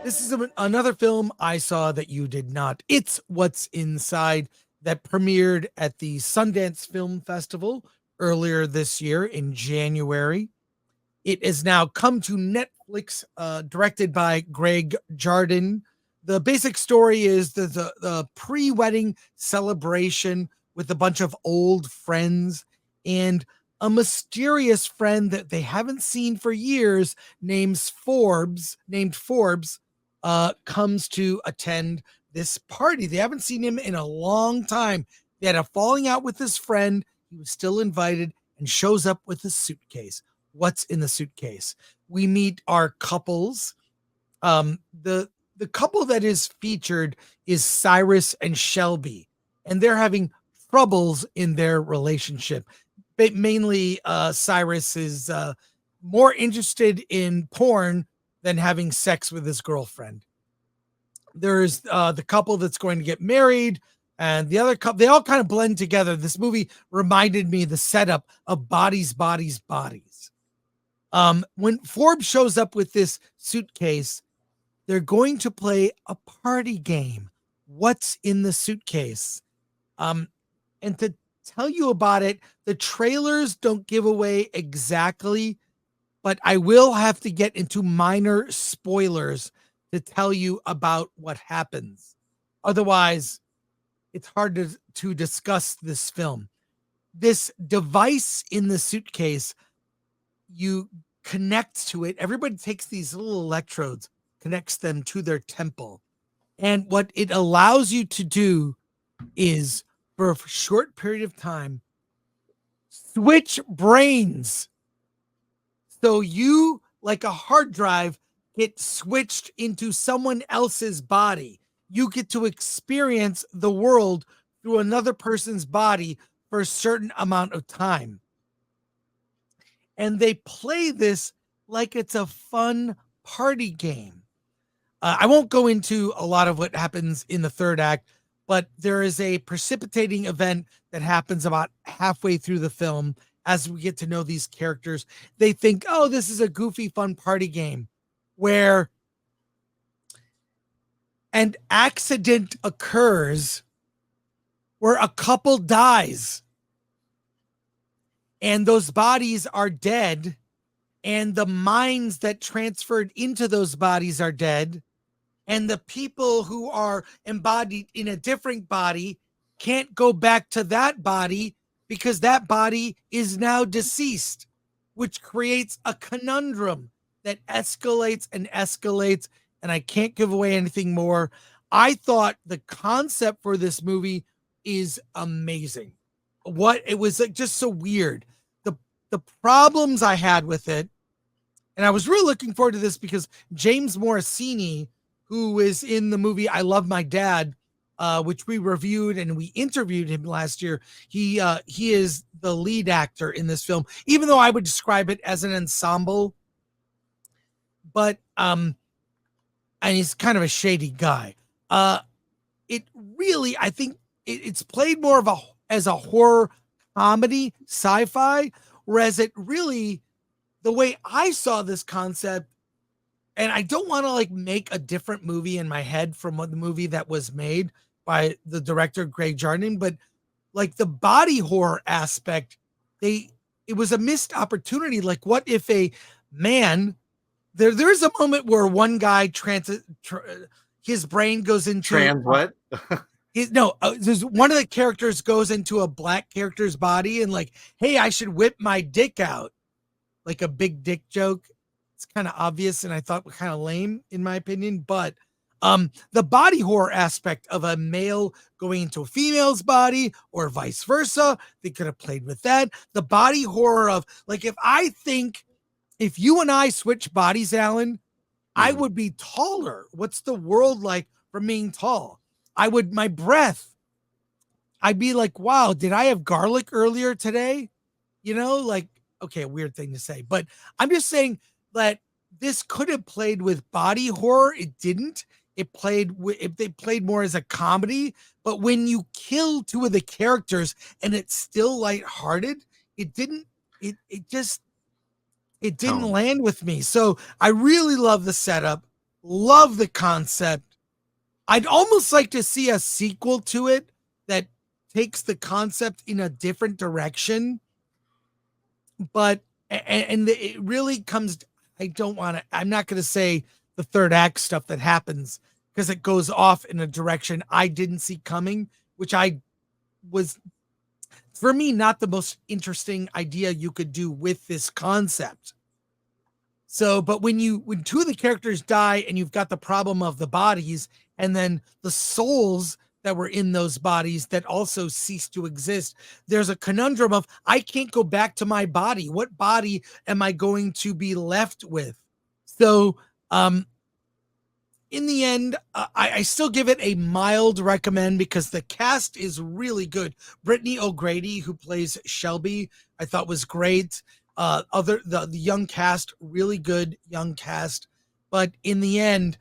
This is another film I saw that you did not. It's What's Inside, that premiered at the Sundance Film Festival earlier this year in January. It has now come to Netflix, directed by Greg Jardin. The basic story is the pre-wedding celebration with a bunch of old friends and a mysterious friend that they haven't seen for years named Forbes comes to attend this party. They haven't seen him in a long time. They had a falling out with his friend. He was still invited and shows up with a suitcase. What's in the suitcase? We meet our couples. The couple that is featured is Cyrus and Shelby, and they're having troubles in their relationship. But mainly, Cyrus is more interested in porn than having sex with his girlfriend. There's the couple that's going to get married, and the other couple. They all kind of blend together. This movie reminded me of the setup of Bodies, Bodies, Bodies. When Forbes shows up with this suitcase, they're going to play a party game. What's in the suitcase? And to tell you about it, the trailers don't give away exactly, but I will have to get into minor spoilers to tell you about what happens. Otherwise, it's hard to discuss this film. This device in the suitcase, you connect to it. Everybody takes these little electrodes, connects them to their temple. And what it allows you to do is, for a short period of time, switch brains. So you, like a hard drive, get switched into someone else's body. You get to experience the world through another person's body for a certain amount of time. And they play this like it's a fun party game. I won't go into a lot of what happens in the third act, but there is a precipitating event that happens about halfway through the film as we get to know these characters. They think, oh, this is a goofy, fun party game, where an accident occurs where a couple dies and those bodies are dead, and the minds that transferred into those bodies are dead, and the people who are embodied in a different body can't go back to that body because that body is now deceased, which creates a conundrum that escalates and escalates. And I can't give away anything more. I thought the concept for this movie is amazing. What it was like, just so weird. The problems I had with it, and I was really looking forward to this because James Morosini, who is in the movie I Love My Dad, which we reviewed and we interviewed him last year. He is the lead actor in this film, even though I would describe it as an ensemble. But and he's kind of a shady guy. It really, I think it's played more of as a horror comedy, sci-fi, whereas it really, the way I saw this concept, and I don't want to like make a different movie in my head from what the movie that was made by the director Greg Jardin, but like the body horror aspect, it was a missed opportunity. Like, what if a man, there's a moment where one guy his brain goes into what? There's one of the characters goes into a black character's body and like, hey, I should whip my dick out, like a big dick joke. It's kind of obvious, and I thought kind of lame in my opinion. But the body horror aspect of a male going into a female's body or vice versa, they could have played with that. The body horror of like, if you and I switch bodies, Alan, I would be taller. What's the world like from being tall? My breath, I'd be like, wow, did I have garlic earlier today? Like, okay, a weird thing to say, but I'm just saying that this could have played with body horror. It didn't. They played more as a comedy, but when you kill two of the characters and it's still lighthearted, it didn't land with me. So I really love the setup. Love the concept. I'd almost like to see a sequel to it that takes the concept in a different direction. But and it really comes. I don't want to. I'm not going to say the third act stuff that happens because it goes off in a direction I didn't see coming, which I was, for me, not the most interesting idea you could do with this concept. So, but when two of the characters die and you've got the problem of the bodies and then the souls that were in those bodies that also cease to exist, there's a conundrum of, I can't go back to my body. What body am I going to be left with? So, in the end, I still give it a mild recommend because the cast is really good. Brittany O'Grady, who plays Shelby, I thought was great. The young cast, really good young cast, but in the end,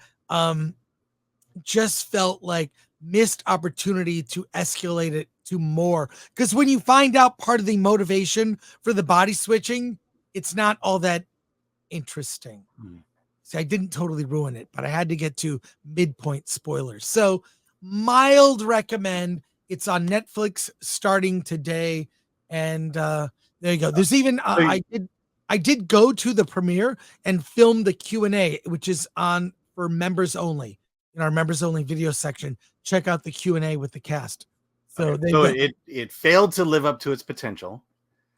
just felt like missed opportunity to escalate it to more. Because when you find out part of the motivation for the body switching, it's not all that interesting. See, I didn't totally ruin it, but I had to get to midpoint spoilers. So mild recommend. It's on Netflix starting today. And there you go. There's even I did go to the premiere and film the Q&A, which is on for members only. In our members only video section, check out the Q&A with the cast. So, it failed to live up to its potential.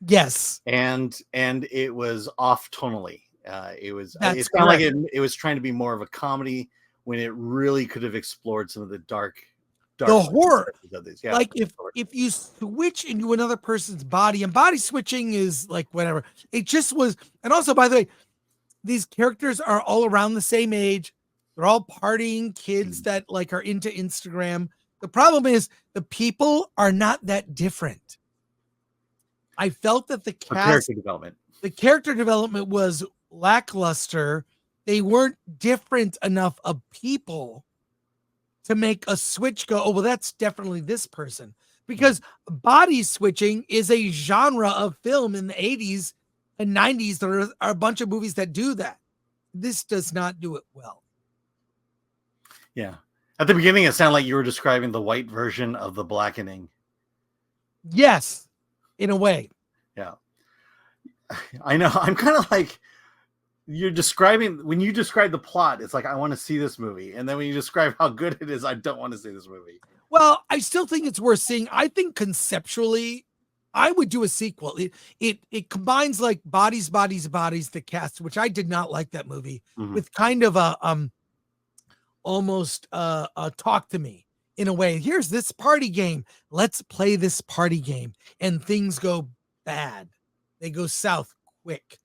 Yes. And it was off tonally. It sounded like it was trying to be more of a comedy when it really could have explored some of the dark the horror of these. Yeah, like if you switch into another person's body, and body switching is like whatever. It just was. And also, by the way, these characters are all around the same age. They're all partying kids that like are into Instagram. The problem is the people are not that different. I felt that the character development was lackluster. They weren't different enough of people to make a switch go, oh, well, that's definitely this person. Because body switching is a genre of film in the 80s and 90s. There are a bunch of movies that do that. This does not do it well. Yeah. At the beginning, it sounded like you were describing the white version of The Blackening. Yes, in a way. Yeah. I know. I'm kind of like, when you describe the plot, it's like, I want to see this movie. And then when you describe how good it is, I don't want to see this movie. Well, I still think it's worth seeing. I think conceptually, I would do a sequel. It combines like bodies, the cast, which I did not like that movie, with kind of a almost talk to me in a way. Here's this party game. Let's play this party game. And things go bad. They go south quick.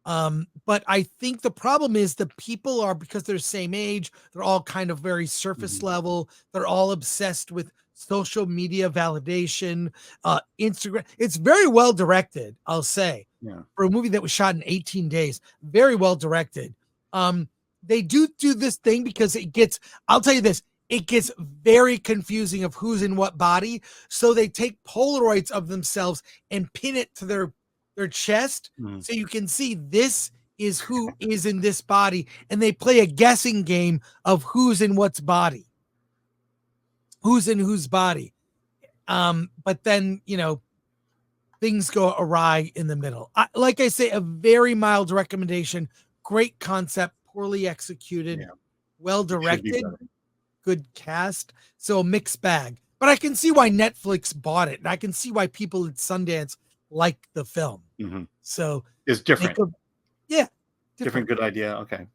But I think the problem is the people are, because they're same age, they're all kind of very surface level. They're all obsessed with social media validation, Instagram. It's very well directed, I'll say. Yeah. For a movie that was shot in 18 days, very well directed. They do this thing because I'll tell you this, it gets very confusing of who's in what body. So they take Polaroids of themselves and pin it to their chest, so you can see this is who is in this body, and they play a guessing game of who's in what's body, who's in whose body. But then things go awry in the middle. Like I say, a very mild recommendation. Great concept, poorly executed, well directed, good cast. So a mixed bag. But I can see why Netflix bought it, and I can see why people at Sundance like the film. So it's different. Different. Different good idea. Okay.